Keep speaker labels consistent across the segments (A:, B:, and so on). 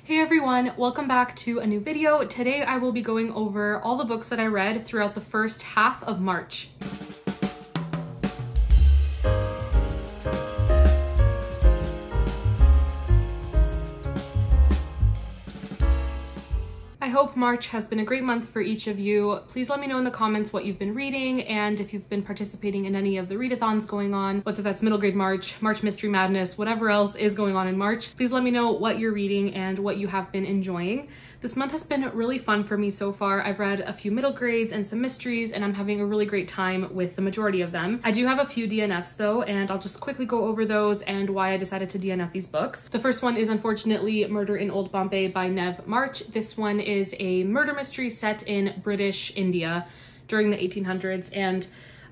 A: Hey everyone, welcome back to a new video. Today I will be going over all the books that I read throughout the first half of March. I hope March has been a great month for each of you. Please let me know in the comments what you've been reading and if you've been participating in any of the readathons going on, whether that's middle grade March, March Mystery Madness, whatever else is going on in March. Please let me know what you're reading and what you have been enjoying. This month has been really fun for me so far. I've read a few middle grades and some mysteries, and I'm having a really great time with the majority of them. I do have a few DNFs though, and I'll just quickly go over those and why I decided to DNF these books. The first one is unfortunately Murder in Old Bombay by Nev March. This one is a murder mystery set in British India during the 1800s, and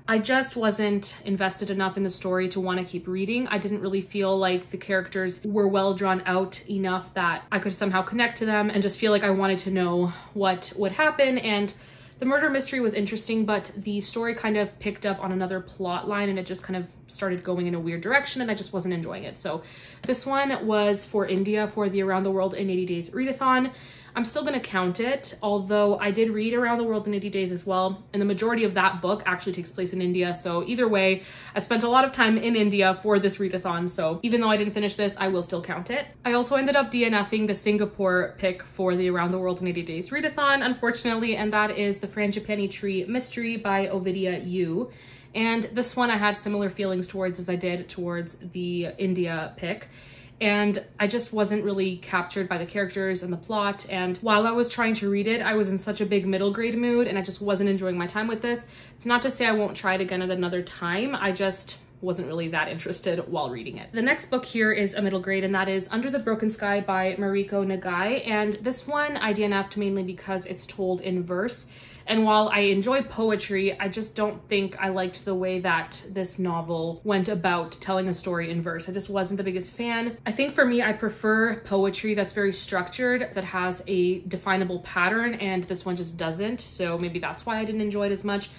A: I just wasn't invested enough in the story to want to keep reading. I didn't really feel like the characters were well drawn out enough that I could somehow connect to them and just feel like I wanted to know what would happen. And the murder mystery was interesting, but the story kind of picked up on another plot line and it just kind of started going in a weird direction and I just wasn't enjoying it. So this one was for India for the Around the World in 80 Days readathon. I'm still going to count it, although I did read Around the World in 80 Days as well, and the majority of that book actually takes place in India, so either way, I spent a lot of time in India for this readathon, so even though I didn't finish this, I will still count it. I also ended up DNFing the Singapore pick for the Around the World in 80 Days readathon, unfortunately, and that is the Frangipani Tree Mystery by Ovidia Yu. And this one I had similar feelings towards as I did towards the India pick. And I just wasn't really captured by the characters and the plot. And while I was trying to read it, I was in such a big middle grade mood and I just wasn't enjoying my time with this. It's not to say I won't try it again at another time. I just wasn't really that interested while reading it. The next book here is a middle grade, and that is Under the Broken Sky by Mariko Nagai. And this one I DNF'd mainly because it's told in verse. And while I enjoy poetry, I just don't think I liked the way that this novel went about telling a story in verse. I just wasn't the biggest fan. I think for me, I prefer poetry that's very structured, that has a definable pattern, and this one just doesn't. So maybe that's why I didn't enjoy it as much.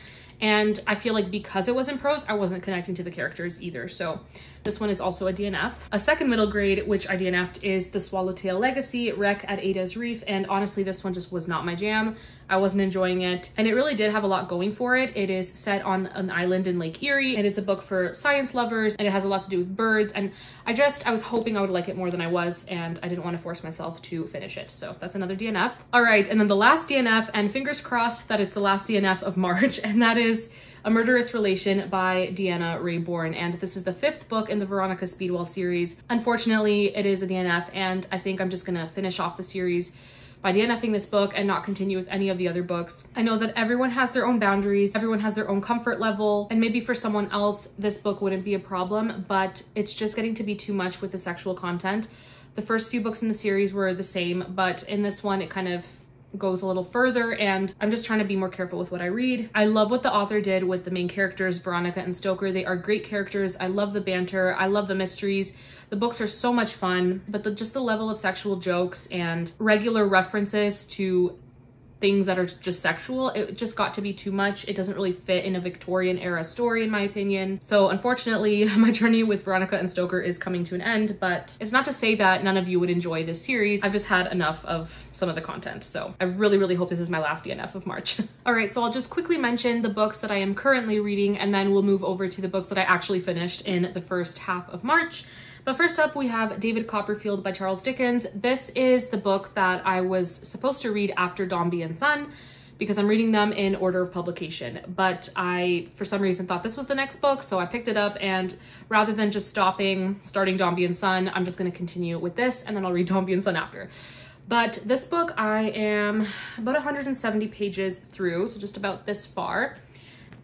A: And I feel like because it was in prose, I wasn't connecting to the characters either. So this one is also a DNF. A second middle grade, which I DNF'd, is The Swallowtail Legacy, Wreck at Ada's Reef. And honestly, this one just was not my jam. I wasn't enjoying it. And it really did have a lot going for it. It is set on an island in Lake Erie, and it's a book for science lovers, and it has a lot to do with birds. And I was hoping I would like it more than I was, and I didn't want to force myself to finish it. So that's another DNF. All right, and then the last DNF, and fingers crossed that it's the last DNF of March, and that is A Murderous Relation by Deanna Raybourn. And this is the 5th book in the Veronica Speedwell series. Unfortunately, it is a DNF, and I think I'm just gonna finish off the series by DNFing this book and not continue with any of the other books. I know that everyone has their own boundaries, everyone has their own comfort level, and maybe for someone else, this book wouldn't be a problem, but it's just getting to be too much with the sexual content. The first few books in the series were the same, but in this one, it kind of goes a little further, and I'm just trying to be more careful with what I read. I love what the author did with the main characters, Veronica and Stoker. They are great characters. I love the banter. I love the mysteries. The books are so much fun, but just the level of sexual jokes and regular references to things that are just sexual, it just got to be too much. It doesn't really fit in a Victorian era story, in my opinion. So unfortunately, my journey with Veronica and Stoker is coming to an end, but it's not to say that none of you would enjoy this series. I've just had enough of some of the content. So I really, really hope this is my last DNF of March. All right, so I'll just quickly mention the books that I am currently reading, and then we'll move over to the books that I actually finished in the first half of March. But first up, we have David Copperfield by Charles Dickens. This is the book that I was supposed to read after Dombey and Son because I'm reading them in order of publication. But I, for some reason, thought this was the next book, so I picked it up, and rather than just starting Dombey and Son, I'm just going to continue with this, and then I'll read Dombey and Son after. But this book, I am about 170 pages through, so just about this far.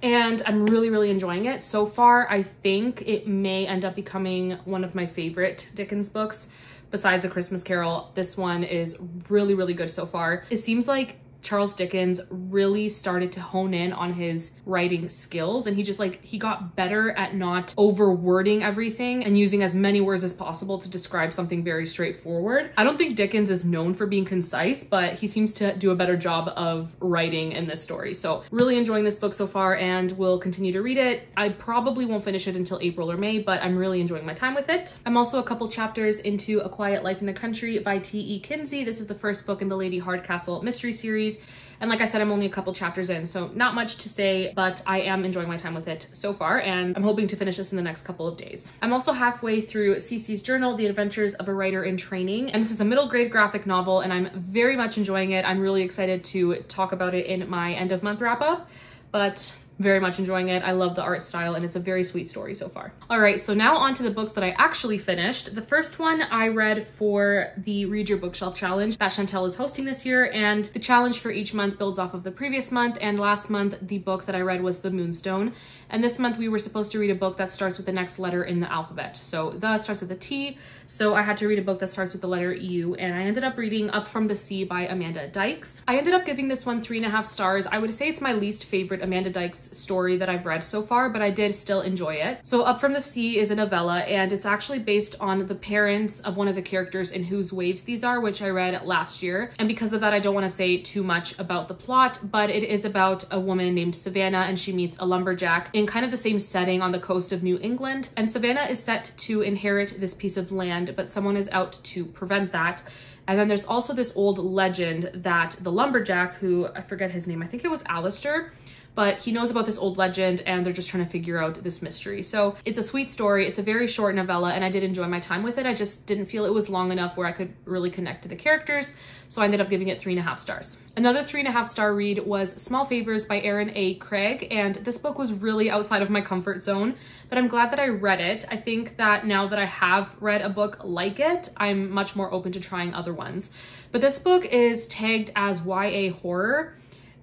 A: And I'm really, really enjoying it. So far, I think it may end up becoming one of my favorite Dickens books. Besides A Christmas Carol, this one is really, really good so far. It seems like Charles Dickens really started to hone in on his writing skills, and he got better at not overwording everything and using as many words as possible to describe something very straightforward. I don't think Dickens is known for being concise, but he seems to do a better job of writing in this story. So really enjoying this book so far and will continue to read it. I probably won't finish it until April or May, but I'm really enjoying my time with it. I'm also a couple chapters into A Quiet Life in the Country by T.E. Kinsey. This is the first book in the Lady Hardcastle mystery series. And like I said, I'm only a couple chapters in, so not much to say, but I am enjoying my time with it so far, and I'm hoping to finish this in the next couple of days. I'm also halfway through Ceces Journal, The Adventures of a Writer in Training, and this is a middle grade graphic novel, and I'm very much enjoying it. I'm really excited to talk about it in my end of month wrap up, but very much enjoying it. I love the art style, and it's a very sweet story so far. All right, so now on to the book that I actually finished. The first one I read for the Read Your Bookshelf Challenge that Chantel is hosting this year, and the challenge for each month builds off of the previous month, and last month the book that I read was The Moonstone, and this month we were supposed to read a book that starts with the next letter in the alphabet. So the starts with a T, so I had to read a book that starts with the letter U, and I ended up reading Up From the Sea by Amanda Dykes. I ended up giving this one 3.5 stars. I would say it's my least favorite Amanda Dykes story that I've read so far, but I did still enjoy it. So Up From the Sea is a novella, and it's actually based on the parents of one of the characters in Whose Waves These Are, which I read last year. And because of that, I don't want to say too much about the plot, but it is about a woman named Savannah, and she meets a lumberjack in kind of the same setting on the coast of New England. And Savannah is set to inherit this piece of land, but someone is out to prevent that. And then there's also this old legend that the lumberjack, who I forget his name, I think it was Alistair, but he knows about this old legend, and they're just trying to figure out this mystery. So it's a sweet story. It's a very short novella, and I did enjoy my time with it. I just didn't feel it was long enough where I could really connect to the characters, so I ended up giving it 3.5 stars. Another 3.5 star read was Small Favors by Erin A. Craig, and this book was really outside of my comfort zone, but I'm glad that I read it. I think that now that I have read a book like it, I'm much more open to trying other ones. But this book is tagged as YA horror,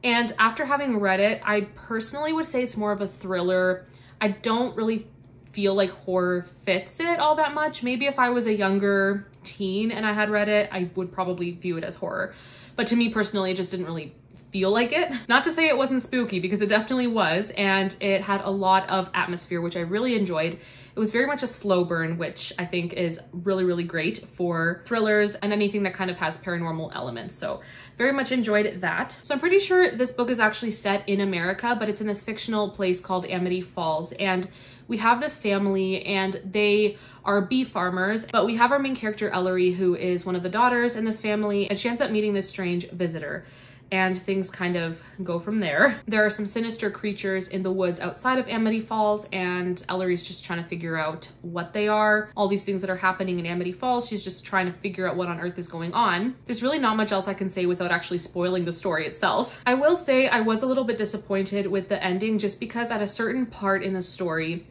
A: and after having read it, I personally would say it's more of a thriller. I don't really feel like horror fits it all that much. Maybe if I was a younger teen and I had read it, I would probably view it as horror. But to me personally, it just didn't really feel like it. Not to say it wasn't spooky, because it definitely was, and it had a lot of atmosphere, which I really enjoyed. It was very much a slow burn, which I think is really, really great for thrillers and anything that kind of has paranormal elements. So very much enjoyed that. So I'm pretty sure this book is actually set in America, but it's in this fictional place called Amity Falls. And we have this family, and they are bee farmers, but we have our main character Ellery, who is one of the daughters in this family, and she ends up meeting this strange visitor, and things kind of go from there. There are some sinister creatures in the woods outside of Amity Falls, and Ellery's just trying to figure out what they are. All these things that are happening in Amity Falls, she's just trying to figure out what on earth is going on. There's really not much else I can say without actually spoiling the story itself. I will say I was a little bit disappointed with the ending, just because at a certain part in the story,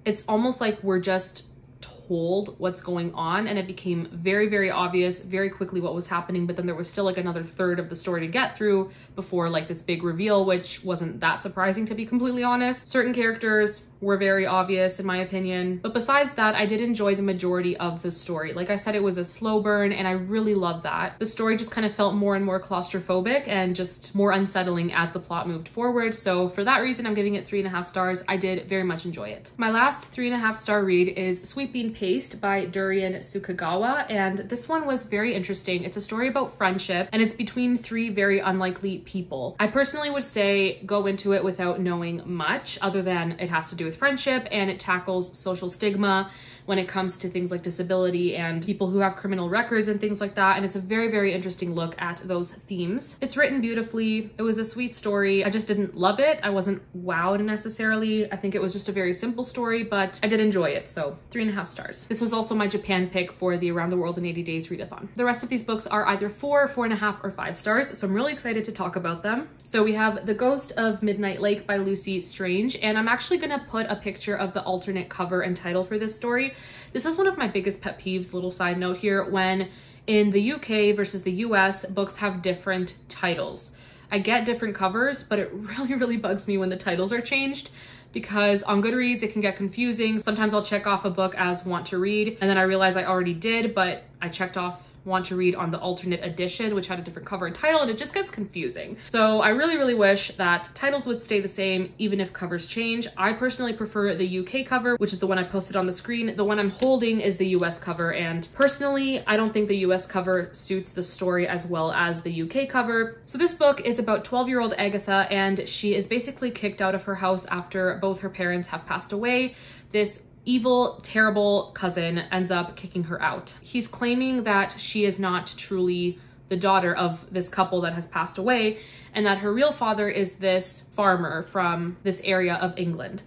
A: it's almost like we're just told what's going on, and it became very, very obvious very quickly what was happening, but then there was still like another third of the story to get through before like this big reveal, which wasn't that surprising, to be completely honest. Certain characters were very obvious in my opinion, but besides that, I did enjoy the majority of the story. Like I said, it was a slow burn, and I really love that. The story just kind of felt more and more claustrophobic and just more unsettling as the plot moved forward. So for that reason, I'm giving it 3.5 stars. I did very much enjoy it. My last 3.5 star read is Sweet Bean Paste by Durian Sukagawa, and this one was very interesting. It's a story about friendship, and it's between 3 very unlikely people. I personally would say go into it without knowing much, other than it has to do with friendship, and it tackles social stigma when it comes to things like disability and people who have criminal records and things like that. And it's a very, very interesting look at those themes. It's written beautifully. It was a sweet story. I just didn't love it. I wasn't wowed necessarily. I think it was just a very simple story, but I did enjoy it. So 3.5 stars. This was also my Japan pick for the Around the World in 80 Days readathon. The rest of these books are either 4, 4.5, or 5 stars. So I'm really excited to talk about them. So we have The Ghost of Midnight Lake by Lucy Strange, and I'm actually gonna put a picture of the alternate cover and title for this story. This is one of my biggest pet peeves, little side note here, when in the UK versus the US, books have different titles. I get different covers, but it really, really bugs me when the titles are changed, because on Goodreads, it can get confusing. Sometimes I'll check off a book as want to read, and then I realize I already did, but I checked off want to read on the alternate edition, which had a different cover and title, and it just gets confusing. So I really, really wish that titles would stay the same, even if covers change. I personally prefer the UK cover, which is the one I posted on the screen. The one I'm holding is the US cover, and personally, I don't think the US cover suits the story as well as the UK cover. So this book is about 12-year-old Agatha, and she is basically kicked out of her house after both her parents have passed away. This evil, terrible cousin ends up kicking her out. He's claiming that she is not truly the daughter of this couple that has passed away, and that her real father is this farmer from this area of England.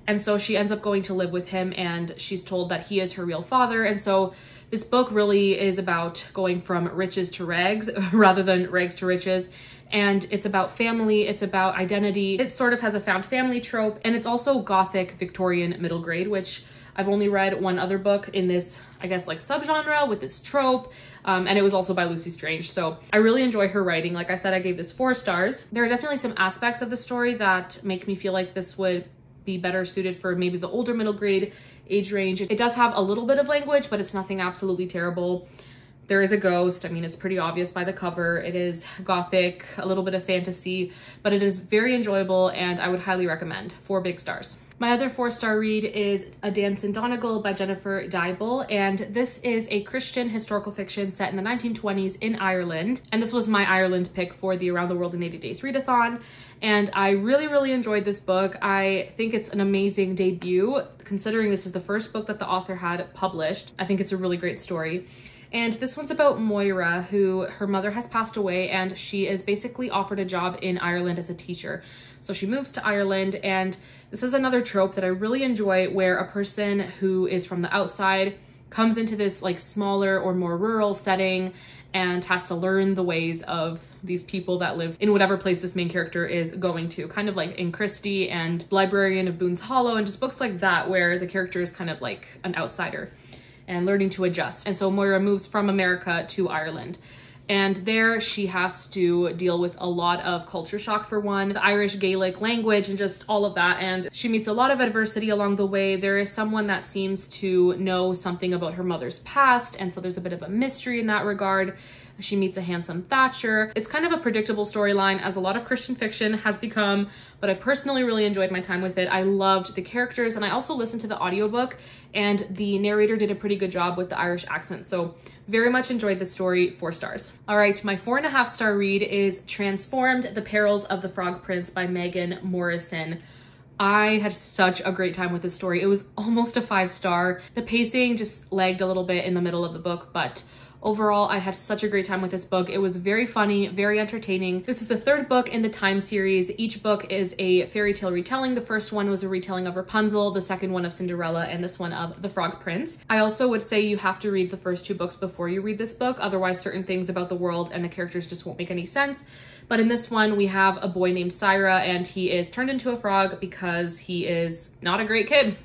A: And so she ends up going to live with him, and she's told that he is her real father. And so this book really is about going from riches to rags rather than rags to riches. And it's about family, it's about identity. It sort of has a found family trope, and it's also Gothic Victorian middle grade, which I've only read one other book in this, I guess, like subgenre with this trope. And it was also by Lucy Strange. So I really enjoy her writing. Like I said, I gave this 4 stars. There are definitely some aspects of the story that make me feel like this would be better suited for maybe the older middle grade age range. It does have a little bit of language, but it's nothing absolutely terrible. There is a ghost. I mean, it's pretty obvious by the cover. It is Gothic, a little bit of fantasy, but it is very enjoyable, and I would highly recommend. 4 big stars. My other 4-star read is A Dance in Donegal by Jennifer Dybel, and this is a Christian historical fiction set in the 1920s in Ireland. And this was my Ireland pick for the Around the World in 80 Days readathon, and I really, really enjoyed this book. I think it's an amazing debut, considering this is the first book that the author had published. I think it's a really great story. And this one's about Moira, who her mother has passed away, and she is basically offered a job in Ireland as a teacher. So she moves to Ireland, and this is another trope that I really enjoy, where a person who is from the outside comes into this like smaller or more rural setting and has to learn the ways of these people that live in whatever place this main character is going to, kind of like in Christie and Librarian of Boone's Hollow, and just books like that where the character is kind of like an outsider and learning to adjust. And so Moira moves from America to Ireland. And there she has to deal with a lot of culture shock, for one, the Irish Gaelic language and just all of that. And she meets a lot of adversity along the way. There is someone that seems to know something about her mother's past, and so there's a bit of a mystery in that regard. She meets a handsome Thatcher. It's kind of a predictable storyline, as a lot of Christian fiction has become, but I personally really enjoyed my time with it. I loved the characters, and I also listened to the audiobook, and the narrator did a pretty good job with the Irish accent. So very much enjoyed the story, 4 stars. All right, my 4.5-star read is Transformed: The Perils of the Frog Prince by Megan Morrison. I had such a great time with this story. It was almost a 5-star. The pacing just lagged a little bit in the middle of the book, but overall, I had such a great time with this book. It was very funny, very entertaining. This is the 3rd book in the Time series. Each book is a fairy tale retelling. The first one was a retelling of Rapunzel, the second one of Cinderella, and this one of The Frog Prince. I also would say you have to read the first 2 books before you read this book, otherwise certain things about the world and the characters just won't make any sense. But in this one, we have a boy named Syra, and he is turned into a frog because he is not a great kid.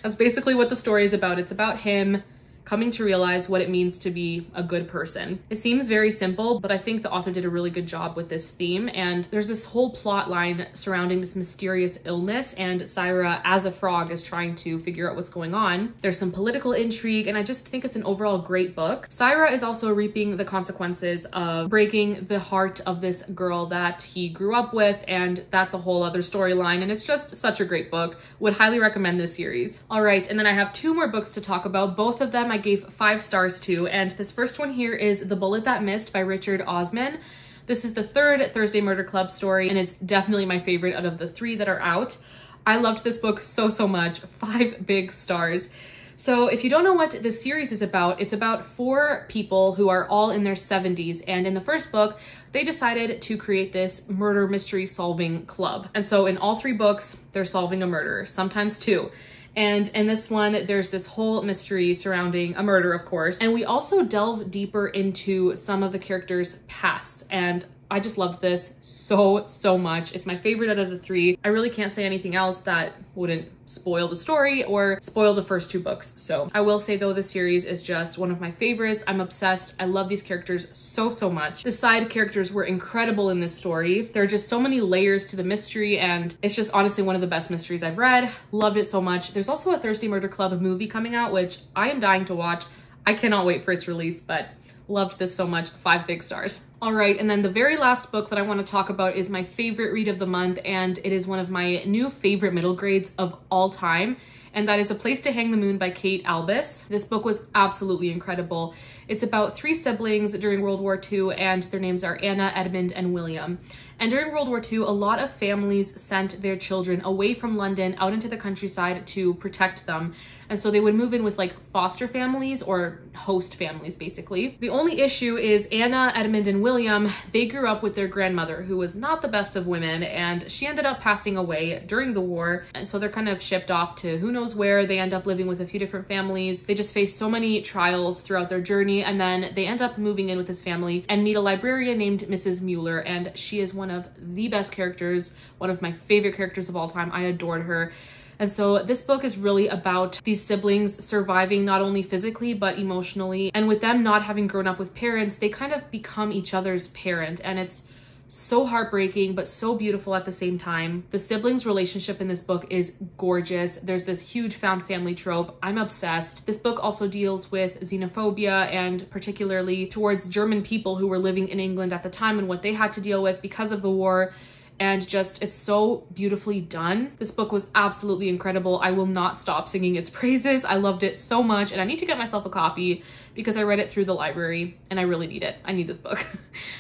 A: That's basically what the story is about. It's about him coming to realize what it means to be a good person. It seems very simple, but I think the author did a really good job with this theme. And there's this whole plot line surrounding this mysterious illness, and Syra, as a frog, is trying to figure out what's going on. There's some political intrigue, and I just think it's an overall great book. Syra is also reaping the consequences of breaking the heart of this girl that he grew up with, and that's a whole other storyline, and it's just such a great book. Would highly recommend this series. All right, and then I have 2 more books to talk about. Both of them I gave 5 stars to, and this first one here is The Bullet That Missed by Richard Osman. This is the 3rd Thursday Murder Club story, and it's definitely my favorite out of the 3 that are out. I loved this book so much. 5 big stars. So if you don't know what this series is about, it's about 4 people who are all in their 70s, and in the first book, they decided to create this murder mystery solving club. And so in all 3 books, they're solving a murder, sometimes 2. And in this one, there's this whole mystery surrounding a murder, of course. And we also delve deeper into some of the characters' pasts. And I just loved this so much. It's my favorite out of the 3. I really can't say anything else that wouldn't spoil the story or spoil the first 2 books. So I will say though, the series is just one of my favorites. I'm obsessed. I love these characters so much. The side characters were incredible in this story. There are just so many layers to the mystery, and it's just honestly one of the best mysteries I've read. Loved it so much. There's also a Thursday Murder Club movie coming out, which I am dying to watch. I cannot wait for its release, but loved this so much. 5 big stars. All right, and then the very last book that I want to talk about is my favorite read of the month, and it is one of my new favorite middle grades of all time, and that is A Place to Hang the Moon by Kate Albus. This book was absolutely incredible. It's about 3 siblings during World War II, and their names are Anna, Edmund, and William. And during World War II, a lot of families sent their children away from London out into the countryside to protect them. And so they would move in with like foster families or host families, basically. The only issue is Anna, Edmund, and William, they grew up with their grandmother, who was not the best of women, and she ended up passing away during the war. And so they're kind of shipped off to who knows where. They end up living with a few different families. They just face so many trials throughout their journey, and then they end up moving in with this family and meet a librarian named Mrs. Mueller, and she is one of the best characters, one of my favorite characters of all time. I adored her. And so this book is really about these siblings surviving not only physically, but emotionally. And with them not having grown up with parents, they kind of become each other's parent. And it's so heartbreaking, but so beautiful at the same time. The siblings' relationship in this book is gorgeous. There's this huge found family trope. I'm obsessed. This book also deals with xenophobia, and particularly towards German people who were living in England at the time and what they had to deal with because of the war. And just, it's so beautifully done. This book was absolutely incredible. I will not stop singing its praises. I loved it so much, and I need to get myself a copy because I read it through the library and I really need it. I need this book.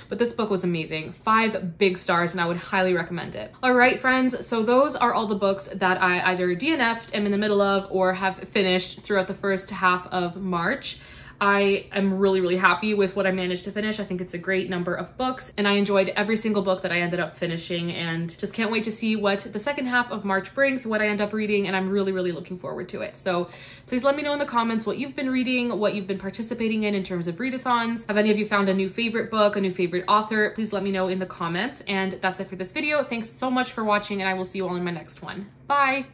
A: But this book was amazing. 5 big stars, and I would highly recommend it. All right, friends, so those are all the books that I either DNF'd, am in the middle of, or have finished throughout the first half of March. I am really, really happy with what I managed to finish. I think it's a great number of books, and I enjoyed every single book that I ended up finishing, and just can't wait to see what the second half of March brings, what I end up reading, and I'm really, really looking forward to it. So please let me know in the comments what you've been reading, what you've been participating in terms of readathons. Have any of you found a new favorite book, a new favorite author? Please let me know in the comments. And that's it for this video. Thanks so much for watching, and I will see you all in my next one. Bye!